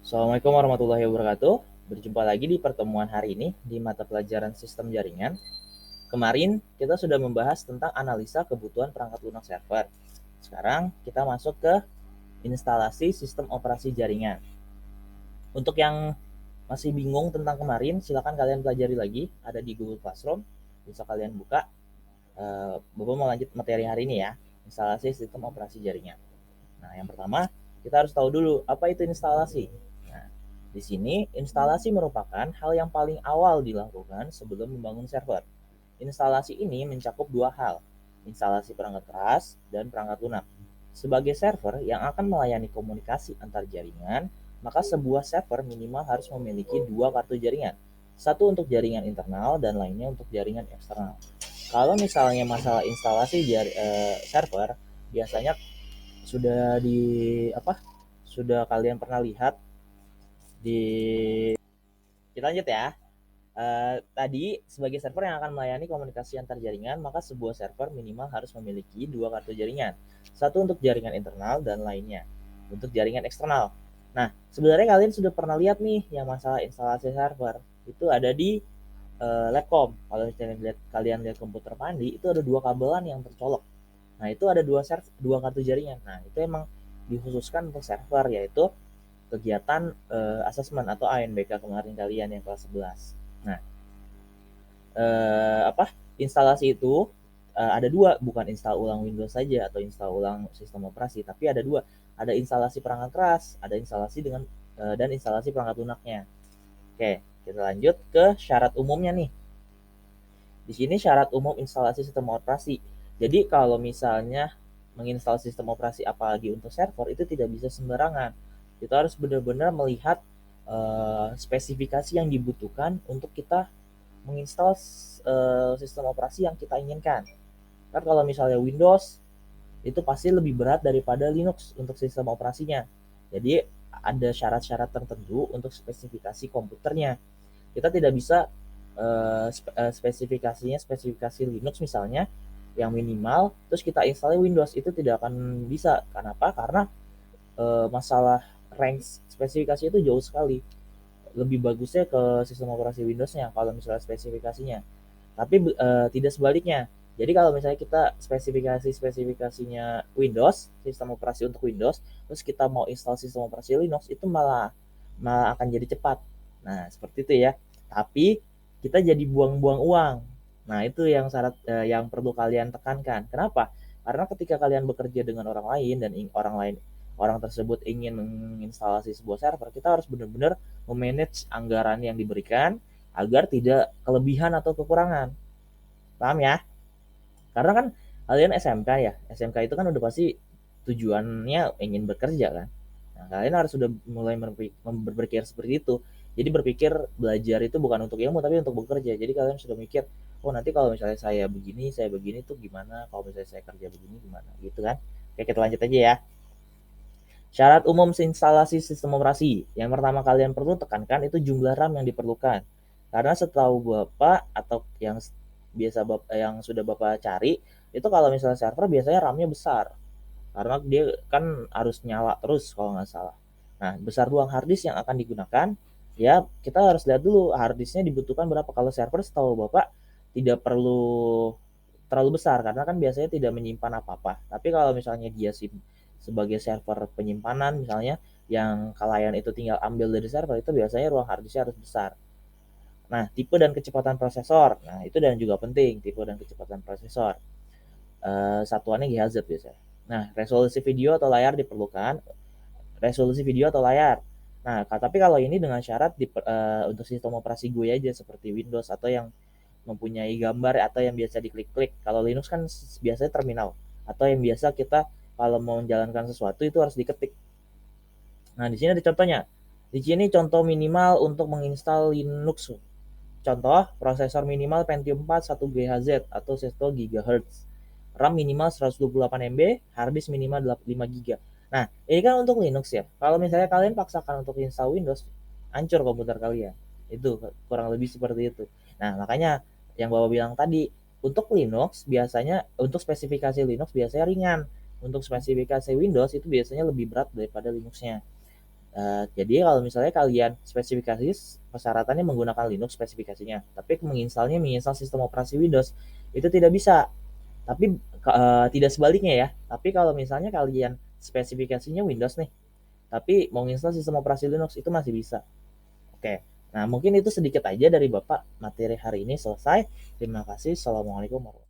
Assalamualaikum warahmatullahi wabarakatuh. Berjumpa lagi di pertemuan hari ini di mata pelajaran sistem jaringan. Kemarin kita sudah membahas tentang analisa kebutuhan perangkat lunak server. Sekarang kita masuk ke instalasi sistem operasi jaringan. Untuk yang masih bingung tentang kemarin, silakan kalian pelajari lagi. Ada di Google Classroom, bisa kalian buka. Bapak mau lanjut materi hari ini ya, instalasi sistem operasi jaringan. Nah, yang pertama kita harus tahu dulu apa itu instalasi. Nah, di sini instalasi merupakan hal yang paling awal dilakukan sebelum membangun server. Instalasi ini mencakup dua hal, instalasi perangkat keras dan perangkat lunak. Sebagai server yang akan melayani komunikasi antar jaringan, maka sebuah server minimal harus memiliki dua kartu jaringan. Satu untuk jaringan internal dan lainnya untuk jaringan eksternal. Kalau misalnya masalah instalasi server, biasanya sudah di apa sudah kalian pernah lihat di kita lanjut ya. Tadi sebagai server yang akan melayani komunikasi antar jaringan, maka sebuah server minimal harus memiliki dua kartu jaringan, satu untuk jaringan internal dan lainnya untuk jaringan eksternal. Nah, sebenarnya kalian sudah pernah lihat nih yang masalah instalasi server itu ada di Labcom. Kalau kalian lihat komputer Pandi itu ada dua kabelan yang tercolok. Nah, itu ada dua kartu jaringan. Nah, itu emang dikhususkan untuk server, yaitu kegiatan asesmen atau ANBK kemarin kalian yang kelas 11. Nah, instalasi itu ada dua, bukan install ulang Windows saja atau install ulang sistem operasi, tapi ada dua. Ada instalasi perangkat keras, ada instalasi dengan dan instalasi perangkat lunaknya. Oke, kita lanjut ke syarat umumnya nih. Di sini syarat umum instalasi sistem operasi. Jadi kalau misalnya menginstal sistem operasi apalagi untuk server itu tidak bisa sembarangan. Kita harus benar-benar melihat spesifikasi yang dibutuhkan untuk kita menginstal sistem operasi yang kita inginkan. Kan kalau misalnya Windows itu pasti lebih berat daripada Linux untuk sistem operasinya. Jadi ada syarat-syarat tertentu untuk spesifikasi komputernya. Kita tidak bisa spesifikasi Linux misalnya yang minimal terus kita install Windows, itu tidak akan bisa. Kenapa? Karena masalah range spesifikasi itu jauh sekali. Lebih bagusnya ke sistem operasi Windowsnya kalau misalnya spesifikasinya. Tapi tidak sebaliknya. Jadi kalau misalnya kita spesifikasinya Windows, sistem operasi untuk Windows, terus kita mau install sistem operasi Linux, itu malah malah akan jadi cepat. Nah, seperti itu ya. Tapi kita jadi buang-buang uang. Nah, itu yang syarat yang perlu kalian tekankan. Kenapa? Karena ketika kalian bekerja dengan orang lain dan orang tersebut ingin menginstalasi sebuah server, kita harus benar-benar memanage anggaran yang diberikan agar tidak kelebihan atau kekurangan. Paham ya? Karena kan kalian SMK ya. SMK itu kan udah pasti tujuannya ingin bekerja kan. Nah, kalian harus sudah mulai berpikir seperti itu. Jadi berpikir belajar itu bukan untuk ilmu tapi untuk bekerja. Jadi kalian sudah mikir, oh nanti kalau misalnya saya begini tuh gimana? Kalau misalnya saya kerja begini gimana? Gitu kan? Oke, kita lanjut aja ya. Syarat umum instalasi sistem operasi. Yang pertama kalian perlu tekankan itu jumlah RAM yang diperlukan. Karena setahu Bapak atau yang sudah Bapak cari, itu kalau misalnya server biasanya RAM-nya besar. Karena dia kan harus nyala terus kalau nggak salah. Nah, besar ruang harddisk yang akan digunakan, ya kita harus lihat dulu harddisknya dibutuhkan berapa. Kalau server setahu Bapak tidak perlu terlalu besar karena kan biasanya tidak menyimpan apa-apa. Tapi kalau misalnya dia sebagai server penyimpanan misalnya yang kalian itu tinggal ambil dari server, itu biasanya ruang harddisknya harus besar. Nah, tipe dan kecepatan prosesor. Nah, itu dan juga penting, tipe dan kecepatan prosesor. Satuannya GHz biasanya. Nah, resolusi video atau layar diperlukan. Resolusi video atau layar. Nah, tapi kalau ini dengan syarat untuk sistem operasi gue aja seperti Windows atau yang mempunyai gambar atau yang biasa diklik-klik. Kalau Linux kan biasanya terminal atau yang biasa kita kalau mau menjalankan sesuatu itu harus diketik. Nah, di sini ada contohnya. Di sini contoh minimal untuk menginstal Linux. Contoh, prosesor minimal Pentium 4 1 GHz atau 1 GHz. RAM minimal 128 MB, harddisk minimal 5 GB. Nah, ini kan untuk Linux ya. Kalau misalnya kalian paksakan untuk install Windows, hancur komputer kalian. Itu kurang lebih seperti itu. Nah, makanya yang Bapak bilang tadi, untuk Linux biasanya untuk spesifikasi Linux biasanya ringan. Untuk spesifikasi Windows itu biasanya lebih berat daripada Linuxnya. Jadi kalau misalnya kalian spesifikasi persyaratannya menggunakan Linux spesifikasinya, tapi menginstal sistem operasi Windows itu tidak bisa. Tapi tidak sebaliknya ya. Tapi kalau misalnya kalian spesifikasinya Windows nih, tapi mau install sistem operasi Linux itu masih bisa. Oke. Nah, mungkin itu sedikit aja dari Bapak. Materi hari ini selesai. Terima kasih. Assalamualaikum warahmatullahi wabarakatuh.